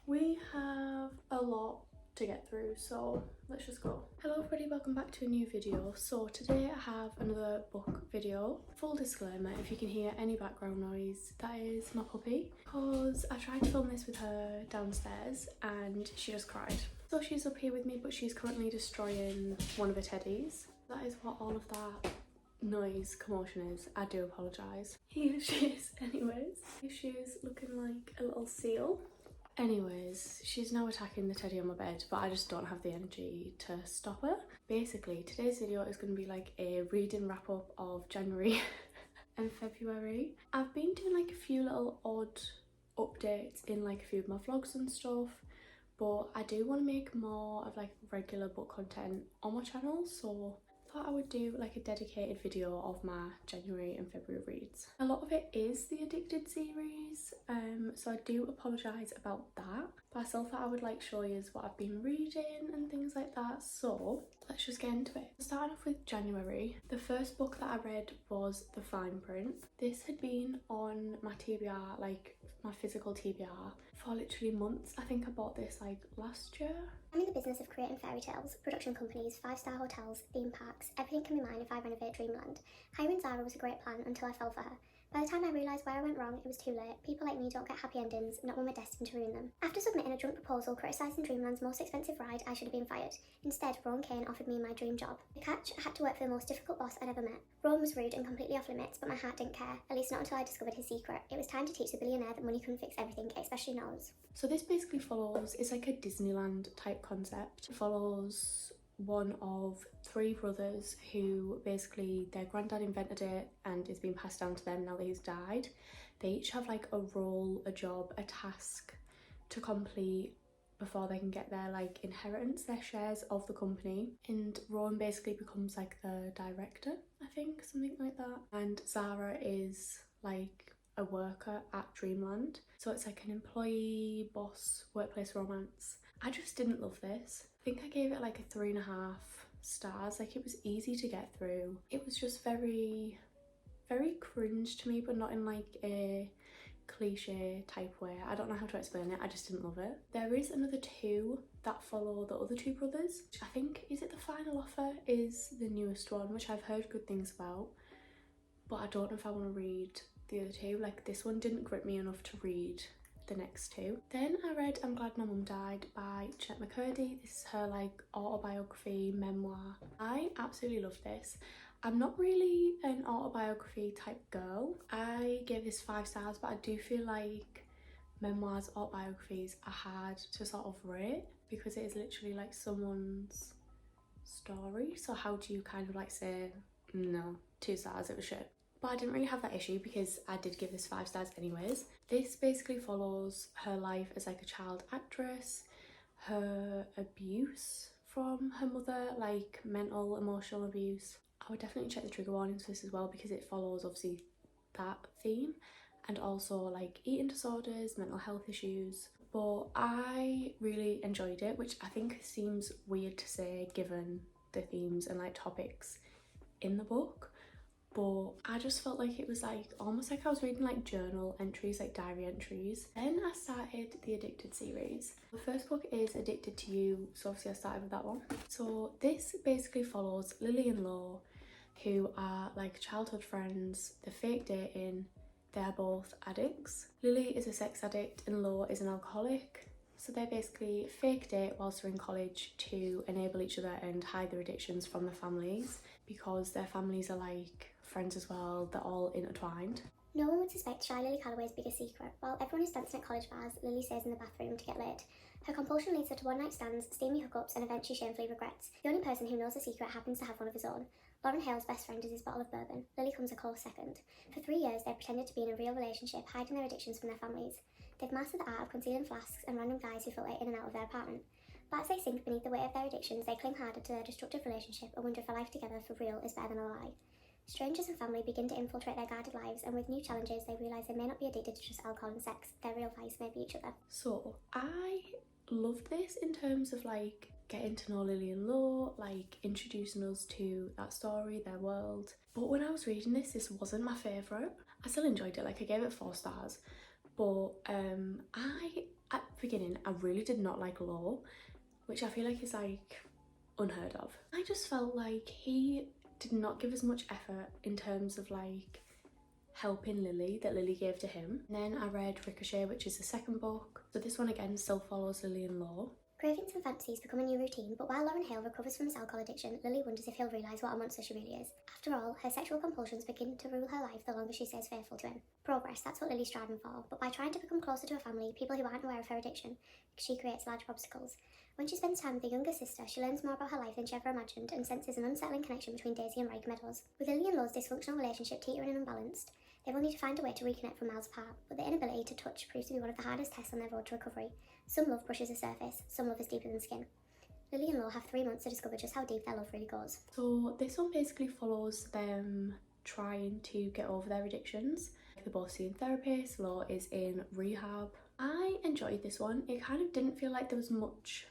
We have a lot to get through, so let's just go. Hello everybody, welcome back to a new video. So today I have another book video. Full disclaimer, if you can hear any background noise, that is my puppy, because I tried to film this with her downstairs and she just cried. So she's up here with me, but she's currently destroying one of her teddies. That is what all of that noise commotion is. I do apologise. Here she is anyways. She's looking like a little seal. Anyways, she's now attacking the teddy on my bed, but I just don't have the energy to stop her. Basically, today's video is going to be like a reading wrap up of January and February. I've been doing like a few little odd updates in like a few of my vlogs and stuff, but I do want to make more of like regular book content on my channel, so I thought I would do like a dedicated video of my January and February reads. A lot of it is the Addicted series, so I do apologise about that, but I still thought I would like show you what I've been reading and things like that, so let's just get into it. Starting off with January, the first book that I read was The Fine Print. This had been on my TBR, like my physical TBR, for literally months. I think I bought this like last year. I'm in the business of creating fairy tales, production companies, 5-star hotels, theme parks. Everything can be mine if I renovate Dreamland. Hiring Zara was a great plan until I fell for her. By the time I realised where I went wrong, it was too late. People like me don't get happy endings, not when we're destined to ruin them. After submitting a drunk proposal criticising Dreamland's most expensive ride, I should have been fired. Instead, Rowan Kane offered me my dream job. The catch, I had to work for the most difficult boss I'd ever met. Rowan was rude and completely off limits, but my heart didn't care, at least not until I discovered his secret. It was time to teach the billionaire that money couldn't fix everything, especially nose. So this basically follows, it's like a Disneyland type concept. It follows one of 3 brothers who basically their granddad invented it and it's been passed down to them now that he's died. They each have like a role, a job, a task to complete before they can get their like inheritance, their shares of the company. And Rowan basically becomes like the director, I think, something like that. And Zara is like a worker at Dreamland. So it's like an employee, boss, workplace romance. I just didn't love this. I think I gave it like a 3.5 stars. Like, it was easy to get through. It was just very cringe to me, but not in like a cliche type way. I don't know how to explain it. I just didn't love it. There is another 2 that follow the other 2 brothers. I think, is it The Final Offer is the newest one, which I've heard good things about, but I don't know if I want to read the other 2. Like, this one didn't grip me enough to read the next 2. Then I read I'm Glad My Mum Died by Chet McCurdy. This is her like autobiography memoir. I absolutely love this. I'm not really an autobiography type girl. I gave this 5 stars, but I do feel like memoirs, autobiographies are hard to sort of rate because it is literally like someone's story. So how do you kind of like say, no, 2 stars, it was shit. But I didn't really have that issue because I did give this 5 stars anyways. This basically follows her life as like a child actress, her abuse from her mother, like mental, emotional abuse. I would definitely check the trigger warnings for this as well because it follows obviously that theme, and also like eating disorders, mental health issues. But I really enjoyed it, which I think seems weird to say given the themes and like topics in the book. But I just felt like it was like almost like I was reading like journal entries, like diary entries. Then I started the Addicted series. The first book is Addicted to You, so obviously I started with that one. So this basically follows Lily and Lo, who are like childhood friends. They're fake dating, they're both addicts. Lily is a sex addict and Lo is an alcoholic. So they basically fake date whilst they're in college to enable each other and hide their addictions from their families, because their families are like friends as well, they're all intertwined. No one would suspect shy Lily Calloway's biggest secret. While everyone is dancing at college bars, Lily stays in the bathroom to get laid. Her compulsion leads her to one-night stands, steamy hookups, and events she shamefully regrets. The only person who knows the secret happens to have one of his own. Lauren Hale's best friend is his bottle of bourbon. Lily comes a close second. For 3 years, they pretended to be in a real relationship, hiding their addictions from their families. They've mastered the art of concealing flasks and random guys who filter in and out of their apartment. But as they sink beneath the weight of their addictions, they cling harder to their destructive relationship and wonder if a life together for real is better than a lie. Strangers and family begin to infiltrate their guarded lives, and with new challenges, they realise they may not be addicted to just alcohol and sex. Their real vice may be each other. So I loved this in terms of like getting to know Lily and Lo, like introducing us to that story, their world. But when I was reading this wasn't my favourite. I still enjoyed it, like I gave it 4 stars, but I At the beginning, I really did not like Law, which I feel like is like unheard of. I just felt like he did not give as much effort in terms of like helping Lily that Lily gave to him. And then I read Ricochet, which is the second book. So this one again still follows Lily and Law. Cravings and fantasies become a new routine, but while Lauren Hale recovers from his alcohol addiction, Lily wonders if he'll realise what a monster she really is. After all, her sexual compulsions begin to rule her life the longer she stays faithful to him. Progress, that's what Lily's striving for, but by trying to become closer to her family, people who aren't aware of her addiction, she creates large obstacles. When she spends time with a younger sister, she learns more about her life than she ever imagined and senses an unsettling connection between Daisy and Riker Meadows. With Lily and Law's dysfunctional relationship teetering and unbalanced, they will need to find a way to reconnect from miles apart, but the inability to touch proves to be one of the hardest tests on their road to recovery. Some love brushes the surface, some love is deeper than skin. Lily and Law have 3 months to discover just how deep their love really goes. So this one basically follows them trying to get over their addictions. They're both seeing therapists, Law is in rehab. I enjoyed this one. It kind of didn't feel like there was much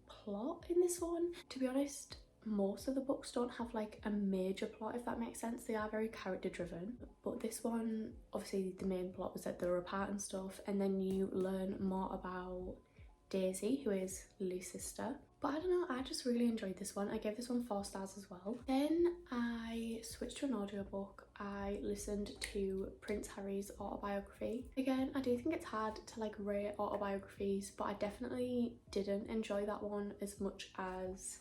plot in this one. To be honest, most of the books don't have like a major plot, if that makes sense. They are very character driven, but this one, obviously the main plot was that they were apart and stuff, and then you learn more about Daisy, who is Lily's sister. But I don't know, I just really enjoyed this one. I gave this one 4 stars as well. Then I switched to an audiobook. I listened to Prince Harry's autobiography. Again, I do think it's hard to like rate autobiographies, but I definitely didn't enjoy that one as much as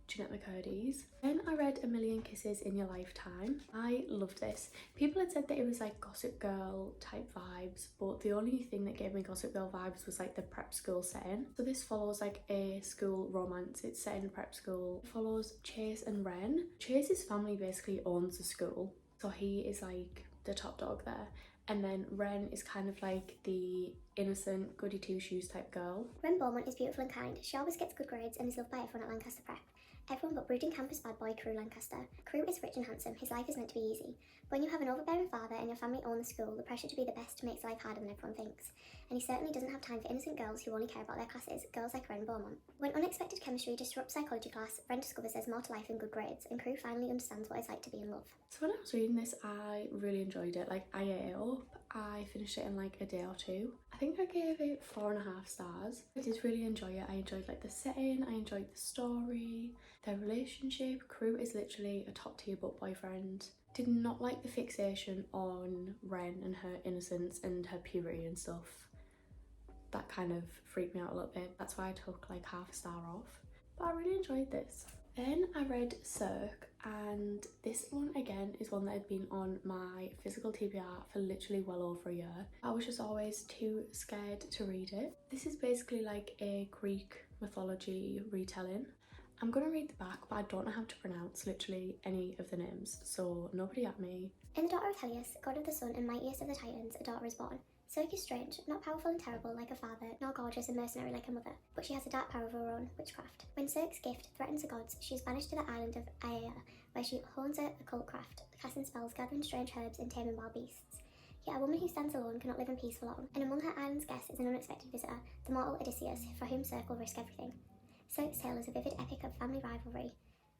Jeanette McCurdy's. Then I read A Million Kisses in Your Lifetime. I loved this. People had said that it was like Gossip Girl type vibes, but the only thing that gave me Gossip Girl vibes was like the prep school setting. So this follows like a school romance. It's set in a prep school. It follows Chase and Ren. Chase's family basically owns the school, so he is like the top dog there. And then Ren is kind of like the innocent goody two-shoes type girl. Ren Beaumont is beautiful and kind. She always gets good grades and is loved by everyone at Lancaster Prep. Everyone but brooding campus bad boy Crew Lancaster. Crew is rich and handsome, his life is meant to be easy. But when you have an overbearing father and your family own the school, the pressure to be the best makes life harder than everyone thinks. And he certainly doesn't have time for innocent girls who only care about their classes, girls like Ren Beaumont. When unexpected chemistry disrupts psychology class, Ren discovers there's more to life than good grades, and Crew finally understands what it's like to be in love. So when I was reading this, I really enjoyed it. Like, I ate it up. I finished it in like a day or two. I think I gave it 4.5 stars. I did really enjoy it. I enjoyed like the setting, I enjoyed the story, their relationship. Crew is literally a top tier book boyfriend. Did not like the fixation on Ren and her innocence and her purity and stuff. That kind of freaked me out a little bit. That's why I took like 0.5 star off. But I really enjoyed this. Then I read Circe, and this one again is one that had been on my physical TBR for literally well over a year. I was just always too scared to read it. This is basically like a Greek mythology retelling. I'm gonna read the back, but I don't know how to pronounce literally any of the names, so nobody at me. In the daughter of Helios, god of the sun and mightiest of the Titans, a daughter is born. Circe is strange, not powerful and terrible like her father, nor gorgeous and mercenary like her mother, but she has a dark power of her own, witchcraft. When Circe's gift threatens the gods, she is banished to the island of Aea, where she hones her occult craft, casting spells, gathering strange herbs and taming wild beasts. Yet a woman who stands alone cannot live in peace for long, and among her island's guests is an unexpected visitor, the mortal Odysseus, for whom Circe will risk everything. Circe's tale is a vivid epic of family rivalry,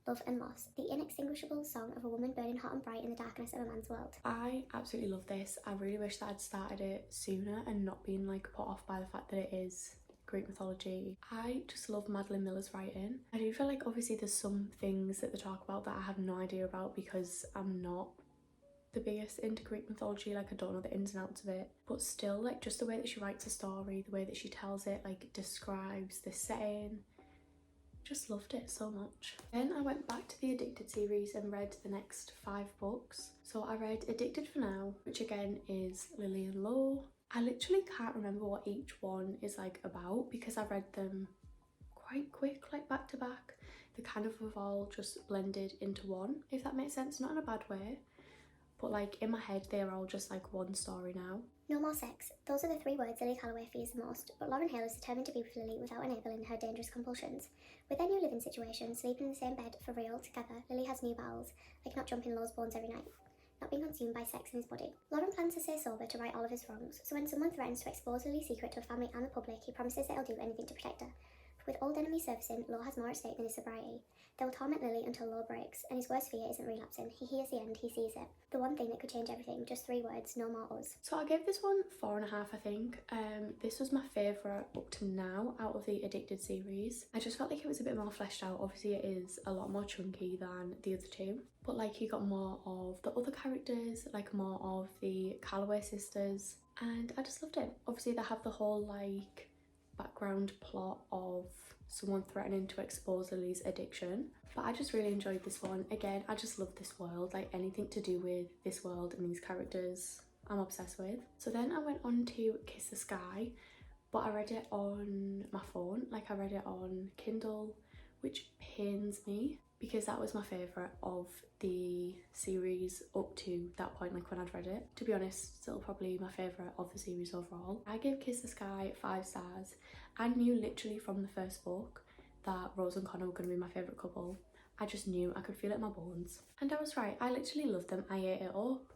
love and loss, the inextinguishable song of a woman burning hot and bright in the darkness of a man's world. I absolutely love this. I really wish that I'd started it sooner and not been like put off by the fact that it is Greek mythology. I just love Madeline Miller's writing. I do feel like obviously there's some things that they talk about that I have no idea about because I'm not the biggest into Greek mythology, like I don't know the ins and outs of it, but still like just the way that she writes a story, the way that she tells it, like describes the setting, just loved it so much. Then I went back to the Addicted series and read the next 5 books. So I read Addicted for Now, which again is Lily and Law. I literally can't remember what each one is like about because I read them quite quick, like back to back. They kind of have all just blended into one, if that makes sense, not in a bad way, but like in my head they're all just like one story now. No more sex. Those are the 3 words Lily Calloway fears the most, but Lauren Hale is determined to be with Lily without enabling her dangerous compulsions. With their new living situation, sleeping in the same bed for real together, Lily has new battles, like not jumping Law's bones every night, not being consumed by sex in his body. Lauren plans to stay sober to right all of his wrongs, so when someone threatens to expose Lily's secret to a family and the public, he promises that he'll do anything to protect her. With old enemies surfacing, Law has more at stake than his sobriety. They will torment Lily until Law breaks, and his worst fear isn't relapsing. He hears the end, he sees it. The one thing that could change everything, just 3 words, no more us. So I gave this one 4.5, I think. This was my favourite up to now out of the Addicted series. I just felt like it was a bit more fleshed out. Obviously it is a lot more chunky than the other two, but like you got more of the other characters, like more of the Calloway sisters, and I just loved it. Obviously they have the whole like background plot of someone threatening to expose Lily's addiction, but I just really enjoyed this one. Again, I just love this world, like anything to do with this world and these characters I'm obsessed with. So then I went on to Kiss the Sky, but I read it on my phone, like I read it on Kindle, which pains me because that was my favourite of the series up to that point, like when I'd read it. To be honest, still probably my favourite of the series overall. I gave Kiss the Sky 5 stars. I knew literally from the first book that Rose and Connor were going to be my favourite couple. I just knew, I could feel it in my bones. And I was right, I literally loved them. I ate it up.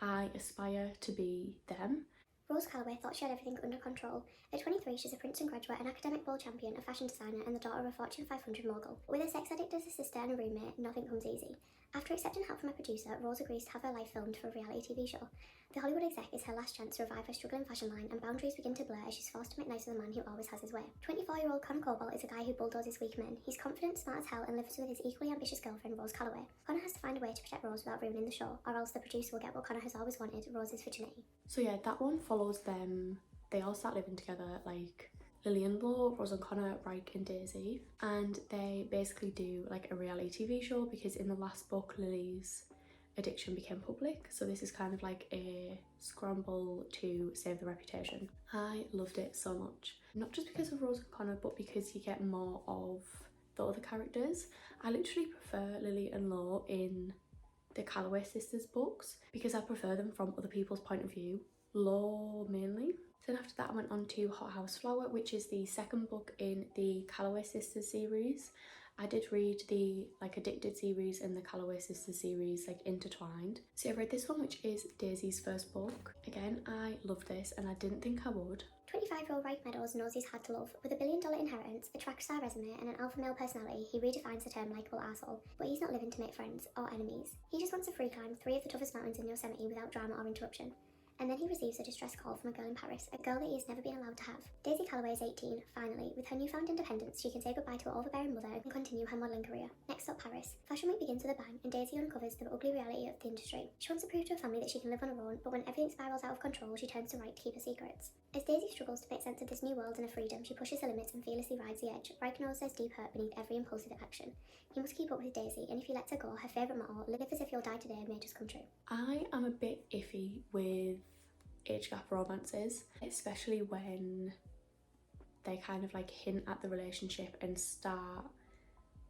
I aspire to be them. Rose Calloway thought she had everything under control. At 23, she's a Princeton graduate, an academic ball champion, a fashion designer, and the daughter of a Fortune 500 mogul. With a sex addict as a sister and a roommate, nothing comes easy. After accepting help from a producer, Rose agrees to have her life filmed for a reality TV show. The Hollywood exec is her last chance to revive her struggling fashion line, and boundaries begin to blur as she's forced to make nice of the man who always has his way. 24-year-old Connor Cobalt is a guy who bulldozes weak men. He's confident, smart as hell, and lives with his equally ambitious girlfriend, Rose Calloway. Connor has to find a way to protect Rose without ruining the show, or else the producer will get what Connor has always wanted, Rose's virginity. So yeah, that one follows them. They all start living together, like Lily and Law, Rose and Connor, Reich and Daisy, and they basically do like a reality TV show because in the last book Lily's addiction became public, so this is kind of like a scramble to save the reputation. I loved it so much, not just because of Rose and Connor, but because you get more of the other characters. I literally prefer Lily and Law in the Calloway sisters books because I prefer them from other people's point of view, Law mainly. Then after that I went on to Hothouse Flower, which is the second book in the Calloway sisters series. I did read the like Addicted series and the Calloway sisters series like intertwined. So I read this one, which is Daisy's first book. Again, I loved this and I didn't think I would. 25-year-old Reich Meadows knows he's hard to love. With $1 billion inheritance, a track star resume, and an alpha male personality, he redefines the term likeable arsehole. But he's not living to make friends or enemies. He just wants to free climb 3 of the toughest mountains in Yosemite without drama or interruption. And then he receives a distress call from a girl in Paris, a girl that he has never been allowed to have. Daisy Calloway is 18, finally. With her newfound independence, she can say goodbye to her overbearing mother and continue her modelling career. Next up, Paris. Fashion Week begins with a bang, and Daisy uncovers the ugly reality of the industry. She wants to prove to her family that she can live on her own, but when everything spirals out of control, she turns to Wright to keep her secrets. As Daisy struggles to make sense of this new world and her freedom, she pushes the limits and fearlessly rides the edge. Wright knows there's deep hurt beneath every impulsive action. He must keep up with Daisy, and if he lets her go, her favourite motto, live as if you'll die today, may just come true. I am a bit iffy with age gap romances, especially when they kind of like hint at the relationship and start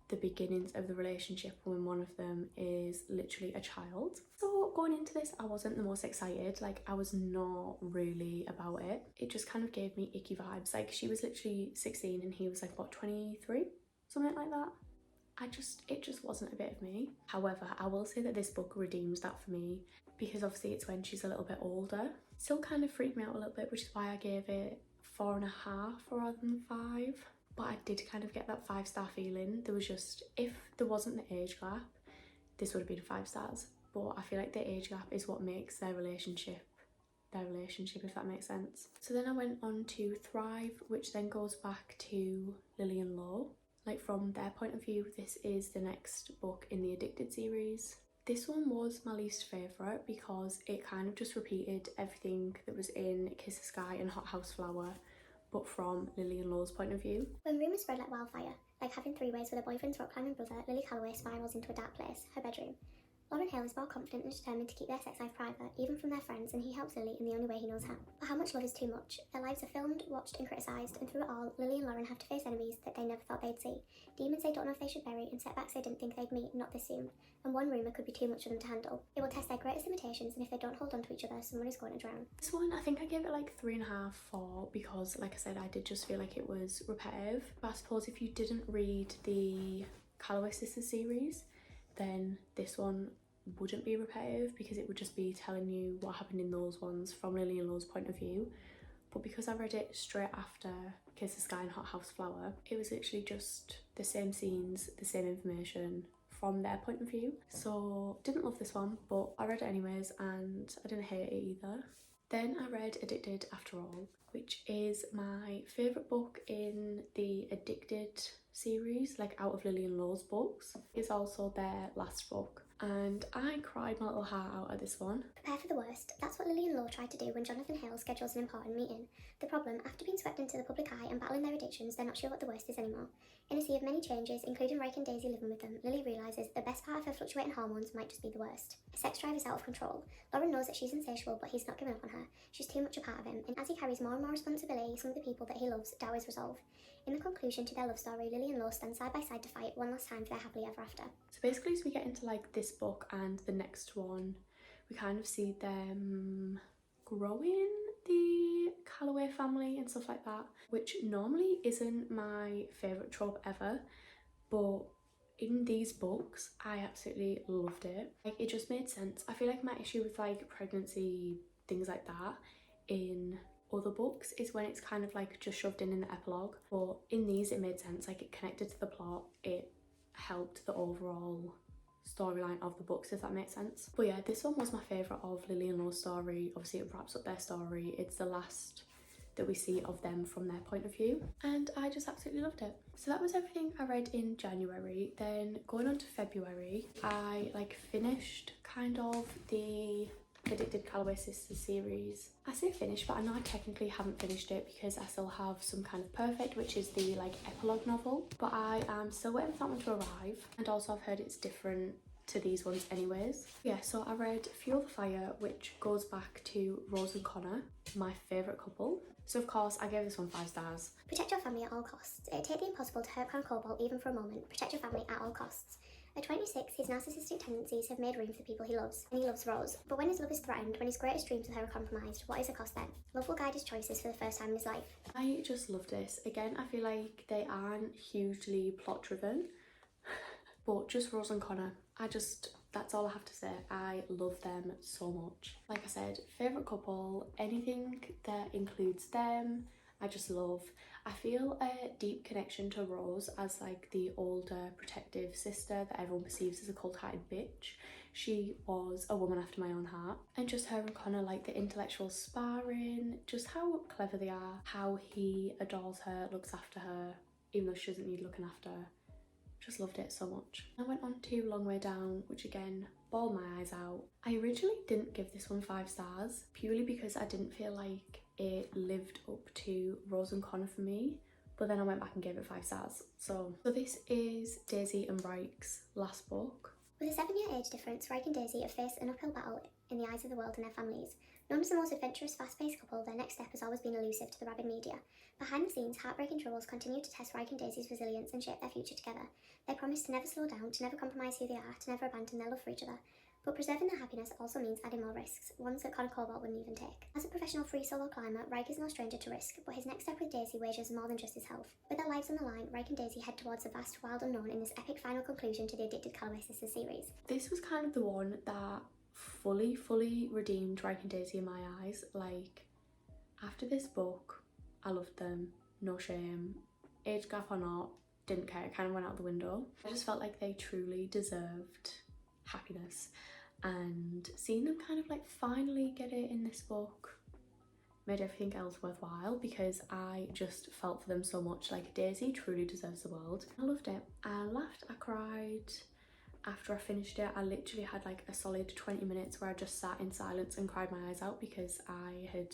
the beginnings of the relationship when one of them is literally a child. So going into this, I wasn't the most excited. Like I was not really about it. It just kind of gave me icky vibes. Like she was literally 16 and he was like what, 23, something like that. It just wasn't a bit of me. However, I will say that this book redeems that for me because obviously it's when she's a little bit older. Still kind of freaked me out a little bit, which is why I gave it 4.5 rather than 5. But I did kind of get that 5-star feeling. There was just, if there wasn't the age gap, this would have been 5 stars. But I feel like the age gap is what makes their relationship, if that makes sense. So then I went on to Thrive, which then goes back to Lily and Law. Like from their point of view, this is the next book in the Addicted series. This one was my least favourite because it kind of just repeated everything that was in Kiss the Sky and Hothouse Flower, but from Lily and Law's point of view. When rumours spread like wildfire, like having 3 ways with her boyfriend's rock climbing brother, Lily Calloway spirals into a dark place, her bedroom. Lauren Hale is more confident and determined to keep their sex life private, even from their friends, and he helps Lily in the only way he knows how. But how much love is too much? Their lives are filmed, watched and criticised, and through it all, Lily and Lauren have to face enemies that they never thought they'd see. Demons they don't know if they should bury, and setbacks they didn't think they'd meet, not this soon. And one rumour could be too much for them to handle. It will test their greatest limitations, and if they don't hold on to each other, someone is going to drown. This one, I think I gave it like 3.5, 4, because like I said, I did just feel like it was repetitive. But I suppose if you didn't read the Calloway Sisters series, then this one wouldn't be repetitive because it would just be telling you what happened in those ones from Lily and Law's point of view. but because I read it straight after Kiss the Sky and Hot House Flower, it was literally just the same scenes, the same information from their point of view. So didn't love this one, but I read it anyways and I didn't hate it either. Then I read Addicted After All, which is my favourite book in the Addicted series, like out of Lily and Lo's books. It's also their last book, and I cried my little heart out at this one. Prepare for the worst. That's what Lily and Lo tried to do when Jonathan Hale schedules an important meeting. The problem, after being swept into the public eye and battling their addictions, they're not sure what the worst is anymore. In a sea of many changes, including Rike and Daisy living with them, Lily realises the best part of her fluctuating hormones might just be the worst. Her sex drive is out of control. Lauren knows that she's insatiable, but he's not giving up on her. She's too much a part of him, and as he carries more and more responsibility, some of the people that he loves, doubt his resolve. In the conclusion to their love story, Lily and Lo stand side by side to fight one last time for their happily ever after. So basically, as we get into like this book and the next one, we kind of see them growing the Calloway family and stuff like that, which normally isn't my favourite trope ever, but in these books I absolutely loved it. Like, it just made sense. I feel like my issue with like pregnancy, things like that in other books is when it's kind of like just shoved in the epilogue, but in these it made sense. Like, it connected to the plot, it helped the overall storyline of the books, if that makes sense. But yeah, this one was my favourite of Lily and Lo's story. Obviously it wraps up their story, it's the last that we see of them from their point of view, and I just absolutely loved it. So that was everything I read in January. Then going on to February, I like finished kind of the Addicted Calloway Sisters series. I say finished, but I know I technically haven't finished it because I still have Some Kind of Perfect, which is the like epilogue novel, but I am still waiting for that one to arrive, and also I've heard it's different to these ones anyways. Yeah, so I read Fuel the Fire, which goes back to Rose and Connor, my favourite couple. So of course I gave this one 5 stars. Protect your family at all costs. Take the impossible to hurt Con Cobalt even for a moment. Protect your family at all costs. At 26, his narcissistic tendencies have made room for the people he loves, and he loves Rose. But when his love is threatened, when his greatest dreams with her are compromised, what is the cost then? Love will guide his choices for the first time in his life. I just love this. Again, I feel like they aren't hugely plot driven, but just Rose and Connor, that's all I have to say. I love them so much. Like I said, favourite couple, anything that includes them, I just love. I feel a deep connection to Rose as like the older protective sister that everyone perceives as a cold-hearted bitch. She was a woman after my own heart. And just her and Connor, like the intellectual sparring, just how clever they are, how he adores her, looks after her, even though she doesn't need looking after. Just loved it so much. I went on to Long Way Down, which again, bawled my eyes out. I originally didn't give this one 5 stars, purely because I didn't feel like it lived up to Rose and Connor for me, but then I went back and gave it 5 stars. So this is Daisy and Rike's last book. With a 7-year age difference, Rike and Daisy have faced an uphill battle in the eyes of the world and their families. Known as the most adventurous, fast-paced couple, their next step has always been elusive to the rabid media. Behind the scenes, heartbreaking troubles continue to test Rike and Daisy's resilience and shape their future together. They promise to never slow down, to never compromise who they are, to never abandon their love for each other. But preserving their happiness also means adding more risks, ones that Con Cobalt wouldn't even take. As a professional free solo climber, Rike is no stranger to risk, but his next step with Daisy wagers more than just his health. With their lives on the line, Rike and Daisy head towards the vast, wild unknown in this epic final conclusion to the Addicted Calloway Sisters series. This was kind of the one that fully redeemed Rike and Daisy in my eyes. Like, after this book, I loved them, no shame, age gap or not, didn't care, it kind of went out the window. I just felt like they truly deserved happiness, and seeing them kind of like finally get it in this book made everything else worthwhile, because I just felt for them so much. Like, Daisy truly deserves the world. I loved it. I laughed, I cried. After I finished it, I literally had like a solid 20 minutes where I just sat in silence and cried my eyes out because I had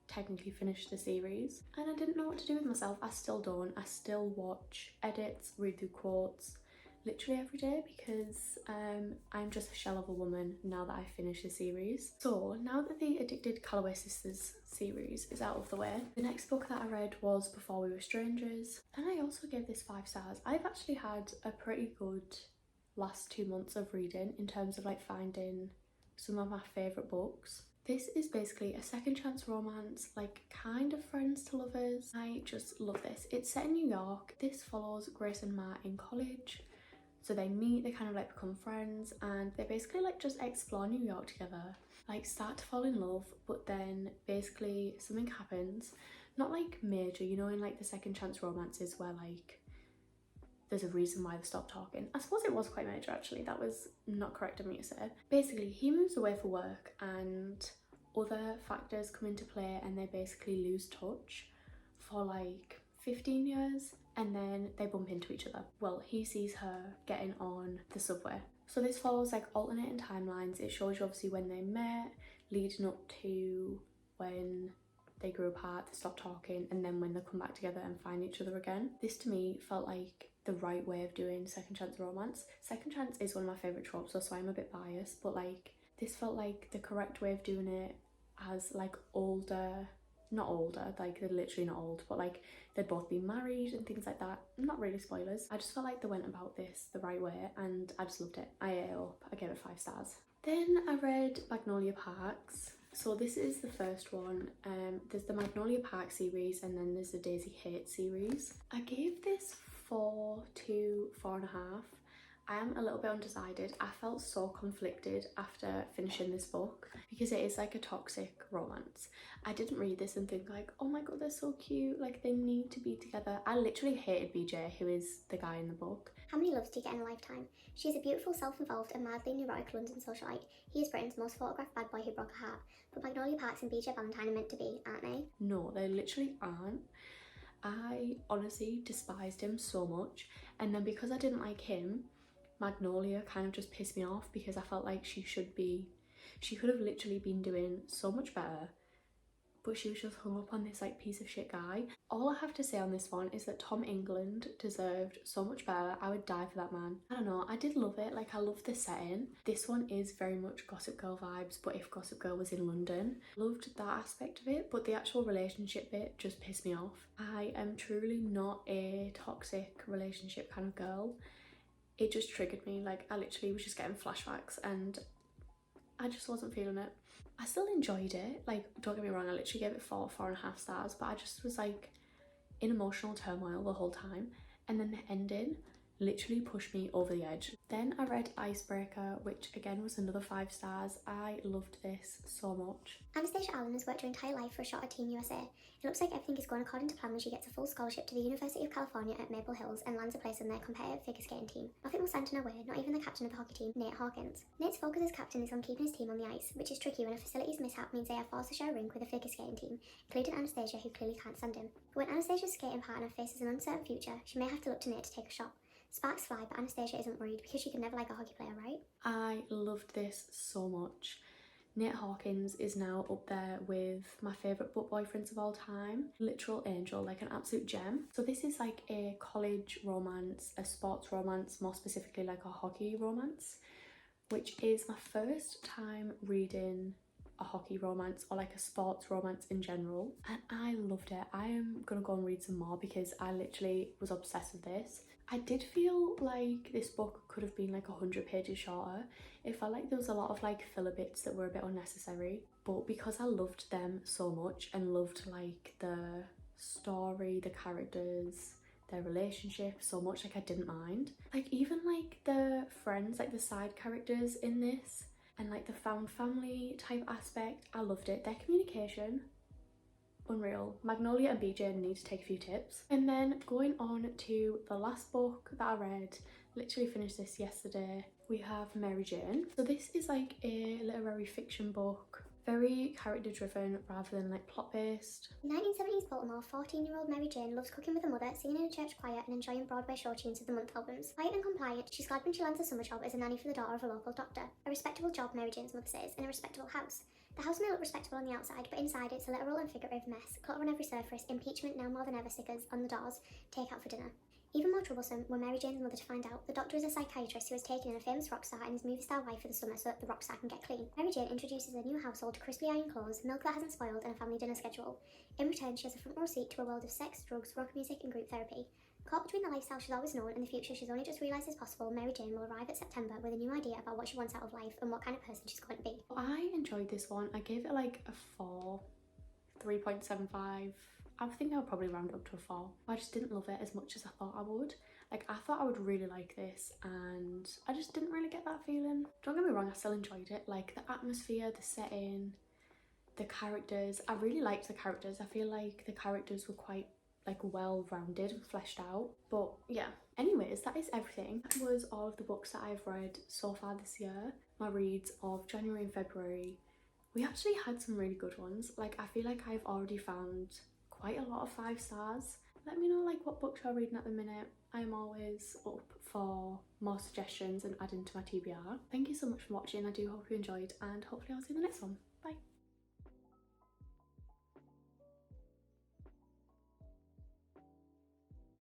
technically finished the series and I didn't know what to do with myself. I still don't. I still watch edits, read through quotes literally every day, because I'm just a shell of a woman now that I finished the series. So now that the Addicted Calloway Sisters series is out of the way, the next book that I read was Before We Were Strangers, and I also gave this 5 stars. I've actually had a pretty good last 2 months of reading in terms of like finding some of my favourite books. This is basically a second chance romance, like kind of friends to lovers. I just love this. It's set in New York. This follows Grace and Matt in college. So they meet, they kind of like become friends, and they basically like just explore New York together. like start to fall in love, but then basically something happens, not like major, you know, in like the second chance romances where like there's a reason why they stopped talking. I suppose it was quite major actually, that was not correct of me to say. Basically he moves away for work and other factors come into play and they basically lose touch for like 15 years and then they bump into each other. Well, he sees her getting on the subway. So this follows like alternating timelines. It shows you obviously when they met, leading up to when they grew apart, they stopped talking, and then when they come back together and find each other again. This to me felt like the right way of doing second chance romance. Second chance is one of my favourite tropes, so I'm a bit biased, but like this felt like the correct way of doing it as like older, not older, like they're literally not old, but like they'd both been married and things like that. Not really spoilers. I just felt like they went about this the right way and I just loved it. I ate it up. I gave it 5 stars. Then I read Magnolia Parks. So this is the first one. There's the Magnolia Park series and then there's the Daisy Hate series. I gave this 4 to 4.5. I am a little bit undecided. I felt so conflicted after finishing this book because it is like a toxic romance. I didn't read this and think like, oh my god, they're so cute, like they need to be together. I literally hated BJ, who is the guy in the book. How many loves do you get in a lifetime? She is a beautiful, self-involved and madly neurotic London socialite. He is Britain's most photographed bad boy who broke a heart. But Magnolia Parks and BJ Valentine are meant to be, aren't they? No, they literally aren't. I honestly despised him so much, and then because I didn't like him, Magnolia kind of just pissed me off because I felt like she could have literally been doing so much better, but she was just hung up on this like piece of shit guy. All I have to say on this one is that Tom England deserved so much better. I would die for that man. I don't know, I did love it, like I loved the setting. This one is very much Gossip Girl vibes, but if Gossip Girl was in London. Loved that aspect of it, but the actual relationship bit just pissed me off. I am truly not a toxic relationship kind of girl. It just triggered me, like I literally was just getting flashbacks and I just wasn't feeling it. I still enjoyed it, like don't get me wrong, I literally gave it 4.5 stars, but I just was like in emotional turmoil the whole time, and then the ending literally pushed me over the edge. Then I read Icebreaker, which again was another 5 stars. I loved this so much. Anastasia Allen has worked her entire life for a shot at Team USA. It looks like everything is going according to plan when she gets a full scholarship to the University of California at Maple Hills and lands a place on their competitive figure skating team. Nothing will stand in her way, not even the captain of the hockey team, Nate Hawkins. Nate's focus as captain is on keeping his team on the ice, which is tricky when a facilities mishap means they are forced to share a rink with a figure skating team, including Anastasia, who clearly can't stand him. But when Anastasia's skating partner faces an uncertain future, she may have to look to Nate to take a shot. Sparks fly, but Anastasia isn't worried because she could never like a hockey player, right? I loved this so much. Nate Hawkins is now up there with my favourite book boyfriends of all time. Literal angel, like an absolute gem. So this is like a college romance, a sports romance, more specifically like a hockey romance, which is my first time reading a hockey romance or like a sports romance in general, and I loved it. I am gonna go and read some more because I literally was obsessed with this. I did feel like this book could have been like 100 pages shorter. It felt like there was a lot of like filler bits that were a bit unnecessary, but because I loved them so much and loved like the story, the characters, their relationship so much, like I didn't mind. Like even like the friends, like the side characters in this, and like the found family type aspect, I loved it. Their communication, unreal. Magnolia and BJ need to take a few tips. And then going on to the last book that I read, literally finished this yesterday, we have Mary Jane. So this is like a literary fiction book, very character driven rather than like plot based. In 1970s Baltimore, 14-year-old Mary Jane loves cooking with her mother, singing in a church choir and enjoying Broadway show tunes of the month albums. Quiet and compliant, she's glad when she lands a summer job as a nanny for the daughter of a local doctor. A respectable job, Mary Jane's mother says, in a respectable house. The house may look respectable on the outside, but inside it's a literal and figurative mess. Clutter on every surface, impeachment now more than ever stickers on the doors, take out for dinner. Even more troublesome were Mary Jane's mother to find out the doctor is a psychiatrist who has taken in a famous rock star and his movie star wife for the summer so that the rock star can get clean. Mary Jane introduces a new household to crisply iron clothes, milk that hasn't spoiled, and a family dinner schedule. In return, she has a front row seat to a world of sex, drugs, rock music, and group therapy. Caught between the lifestyle she's always known and the future she's only just realised is possible, Mary Jane will arrive at September with a new idea about what she wants out of life and what kind of person she's going to be. I enjoyed this one. I gave it like a 4, 3.75. I think I would probably round up to a 4. I just didn't love it as much as I thought I would. Like, I thought I would really like this and I just didn't really get that feeling. Don't get me wrong, I still enjoyed it. Like, the atmosphere, the setting, the characters. I really liked the characters. I feel like the characters were quite like well-rounded and fleshed out. But yeah, anyways, that is everything. That was all of the books that I've read so far this year. My reads of January and February. We actually had some really good ones. Like, I feel like I've already found quite a lot of 5 stars. Let me know like what books you're reading at the minute. I'm always up for more suggestions and adding to my TBR. Thank you so much for watching. I do hope you enjoyed, and hopefully I'll see you in the next one. Bye.